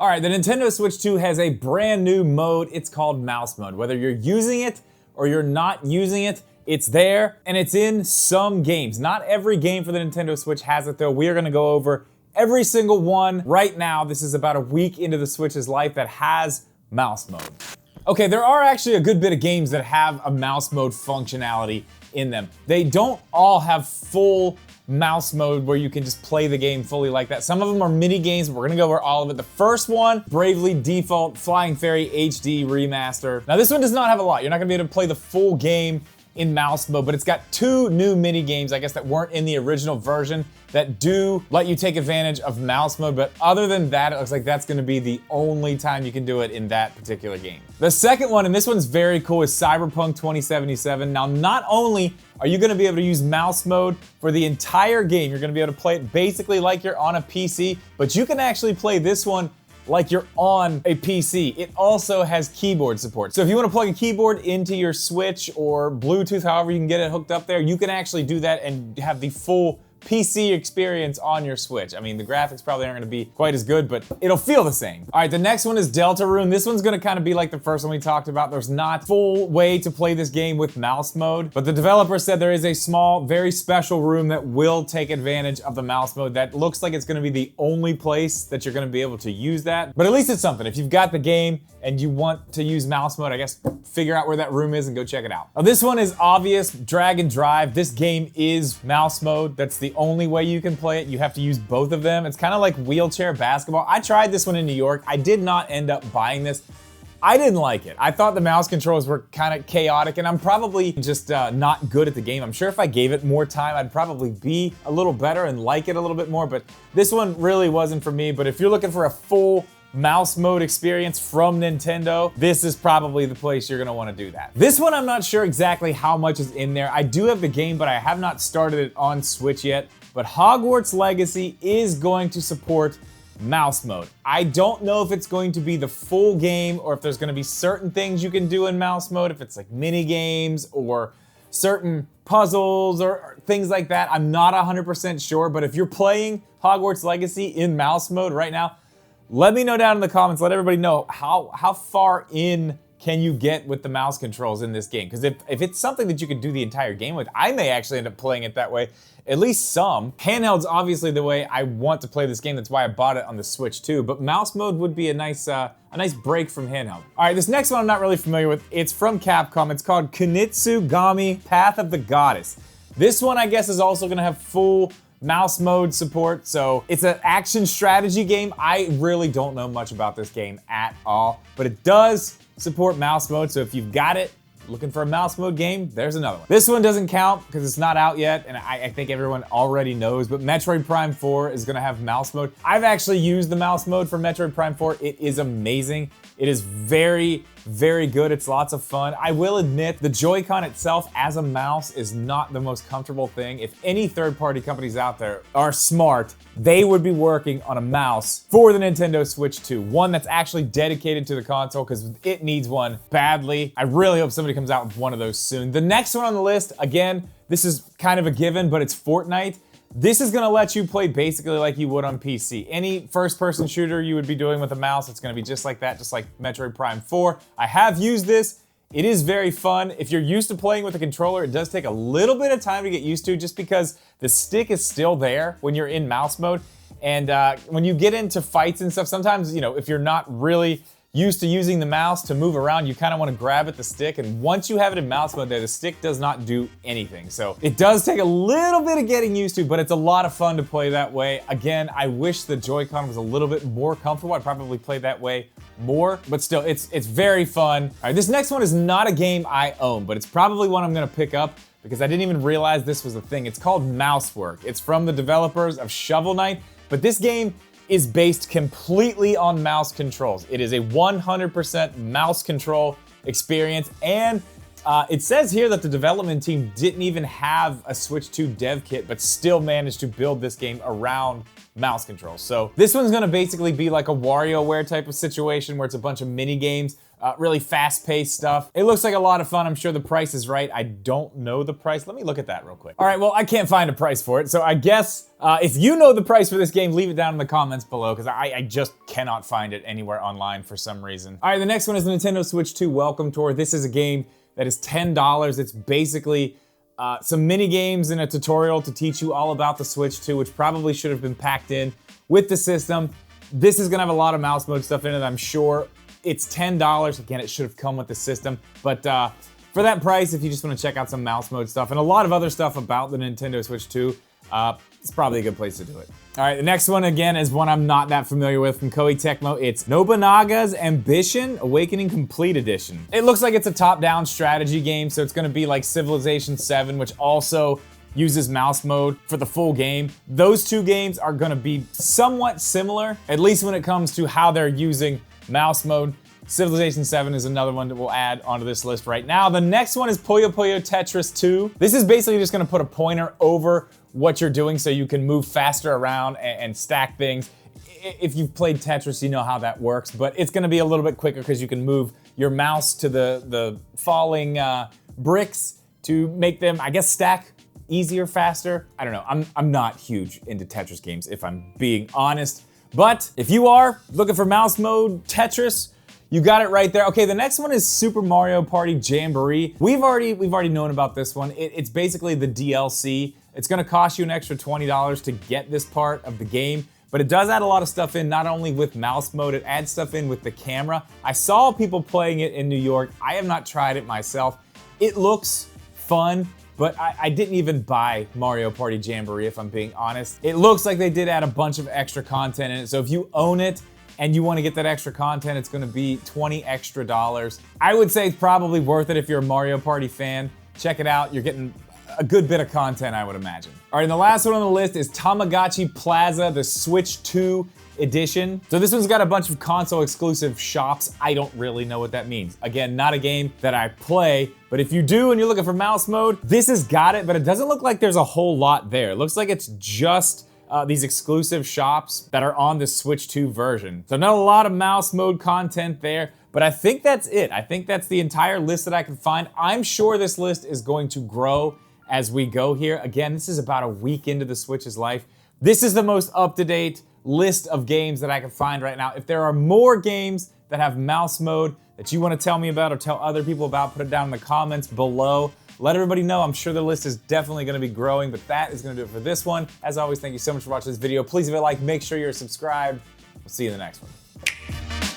All right, the Nintendo Switch 2 has a brand new mode. It's called Mouse Mode. Whether you're using it or you're not using it, it's there and it's in some games. Not every game for the Nintendo Switch has it though. We are gonna go over every single one right now. This is about a week into the Switch's life that has Mouse Mode. Okay, there are actually a good bit of games that have a Mouse Mode functionality in them. They don't all have full mouse mode where you can just play the game fully like that. Some of them are mini games. We're gonna go over all of it. The first one, Bravely Default Flying Fairy HD Remaster. Now this one does not have a lot. You're not gonna be able to play the full game in mouse mode, but it's got two new mini games, I guess, that weren't in the original version that do let you take advantage of mouse mode, but other than that, it looks like that's gonna be the only time you can do it in that particular game. The second one, and this one's very cool, is Cyberpunk 2077. Now, not only are you gonna be able to use mouse mode for the entire game, you're gonna be able to play it basically like you're on a PC, but you can actually play this one like you're on a PC. It also has keyboard support. So if you wanna plug a keyboard into your Switch or Bluetooth, however you can get it hooked up there, you can actually do that and have the full PC experience on your Switch. I mean, the graphics probably aren't gonna be quite as good, but it'll feel the same. All right, the next one is Deltarune. This one's gonna kind of be like the first one we talked about. There's not full way to play this game with mouse mode, but the developer said there is a small, very special room that will take advantage of the mouse mode. That looks like it's gonna be the only place that you're gonna be able to use that, but at least it's something. If you've got the game and you want to use mouse mode, I guess figure out where that room is and go check it out. Now, this one is obvious, Drag and Drive. This game is mouse mode. That's the only way you can play it. You have to use both of them. It's kind of like wheelchair basketball. I tried this one in New York. I did not end up buying this. I didn't like it. I thought the mouse controls were kind of chaotic, and I'm probably just not good at the game. I'm sure if I gave it more time, I'd probably be a little better and like it a little bit more, but this one really wasn't for me. But if you're looking for a full mouse mode experience from Nintendo, this is probably the place you're gonna wanna do that. This one, I'm not sure exactly how much is in there. I do have the game, but I have not started it on Switch yet. But Hogwarts Legacy is going to support mouse mode. I don't know if it's going to be the full game or if there's gonna be certain things you can do in mouse mode, if it's like mini games or certain puzzles or things like that. I'm not 100% sure, but if you're playing Hogwarts Legacy in mouse mode right now, let me know down in the comments, let everybody know how far in can you get with the mouse controls in this game? Because if it's something that you can do the entire game with, I may actually end up playing it that way, at least some. Handheld's obviously the way I want to play this game, that's why I bought it on the Switch too, but mouse mode would be a nice break from handheld. All right, this next one I'm not really familiar with. It's from Capcom. It's called Kunitsugami Path of the Goddess. This one, I guess, is also gonna have full mouse mode support, so it's an action strategy game. I really don't know much about this game at all, but it does support mouse mode, so if you've got it, looking for a mouse mode game, there's another one. This one doesn't count because it's not out yet, and I think everyone already knows, but Metroid Prime 4 is gonna have mouse mode. I've actually used the mouse mode for Metroid Prime 4. It is amazing. It is very, very good. It's lots of fun. I will admit the Joy-Con itself as a mouse is not the most comfortable thing. If any third-party companies out there are smart, they would be working on a mouse for the Nintendo Switch 2. One that's actually dedicated to the console because it needs one badly. I really hope somebody comes out with one of those soon. The next one on the list, again, this is kind of a given, but it's Fortnite. This is gonna let you play basically like you would on PC. Any first-person shooter you would be doing with a mouse, it's gonna be just like that, just like Metroid Prime 4. I have used this. It is very fun. If you're used to playing with a controller, it does take a little bit of time to get used to just because the stick is still there when you're in mouse mode. And when you get into fights and stuff, sometimes, you know, if you're not really used to using the mouse to move around, you kind of want to grab at the stick, and once you have it in mouse mode there, the stick does not do anything. So it does take a little bit of getting used to, but it's a lot of fun to play that way. Again, I wish the Joy-Con was a little bit more comfortable. I'd probably play that way more, but still, it's very fun. All right, this next one is not a game I own, but it's probably one I'm gonna pick up because I didn't even realize this was a thing. It's called Mousework. It's from the developers of Shovel Knight, but this game is based completely on mouse controls. It is a 100% mouse control experience, and it says here that the development team didn't even have a Switch 2 dev kit, but still managed to build this game around mouse controls. So this one's gonna basically be like a WarioWare type of situation where it's a bunch of mini games, really fast-paced stuff. It looks like a lot of fun. I'm sure the price is right. I don't know the price. Let me look at that real quick. All right, well, I can't find a price for it, so I guess if you know the price for this game, leave it down in the comments below, because I just cannot find it anywhere online for some reason. All right, the next one is the Nintendo Switch 2 Welcome Tour. This is a game that is $10. It's basically some mini games and a tutorial to teach you all about the Switch 2, which probably should have been packed in with the system. This is gonna have a lot of mouse mode stuff in it, I'm sure. It's $10. Again, it should have come with the system, but for that price, if you just want to check out some mouse mode stuff and a lot of other stuff about the Nintendo Switch 2, it's probably a good place to do it. All right, the next one again is one I'm not that familiar with from Koei Tecmo. It's Nobunaga's Ambition Awakening Complete Edition. It looks like it's a top-down strategy game, so it's gonna be like Civilization 7, which also uses mouse mode for the full game. Those two games are gonna be somewhat similar, at least when it comes to how they're using mouse mode. Civilization 7 is another one that we'll add onto this list right now. The next one is Pooyo Tetris 2. This is basically just gonna put a pointer over what you're doing so you can move faster around and stack things. If you've played Tetris, you know how that works, but it's gonna be a little bit quicker because you can move your mouse to the falling bricks to make them, I guess, stack easier, faster. I don't know, I'm not huge into Tetris games, if I'm being honest. But if you are looking for mouse mode Tetris, you got it right there. Okay, the next one is Super Mario Party Jamboree. We've already known about this one. It's basically the DLC. It's gonna cost you an extra $20 to get this part of the game, but it does add a lot of stuff in, not only with mouse mode, it adds stuff in with the camera. I saw people playing it in New York. I have not tried it myself. It looks fun, but I didn't even buy Mario Party Jamboree, if I'm being honest. It looks like they did add a bunch of extra content in it, so if you own it and you wanna get that extra content, it's gonna be $20 extra. I would say it's probably worth it if you're a Mario Party fan. Check it out, you're getting a good bit of content, I would imagine. All right, and the last one on the list is Tamagotchi Plaza, the Switch 2 edition. So this one's got a bunch of console exclusive shops. I don't really know what that means. Again, not a game that I play, but if you do and you're looking for mouse mode, this has got it, but it doesn't look like there's a whole lot there. It looks like it's just these exclusive shops that are on the Switch 2 version. So not a lot of mouse mode content there, but I think that's it. I think that's the entire list that I can find. I'm sure this list is going to grow as we go here. Again, this is about a week into the Switch's life. This is the most up-to-date list of games that I can find right now. If there are more games that have mouse mode that you want to tell me about or tell other people about, put it down in the comments below. Let everybody know. I'm sure the list is definitely going to be growing, but that is going to do it for this one. As always, thank you so much for watching this video. Please, if you like, make sure you're subscribed. We'll see you in the next one.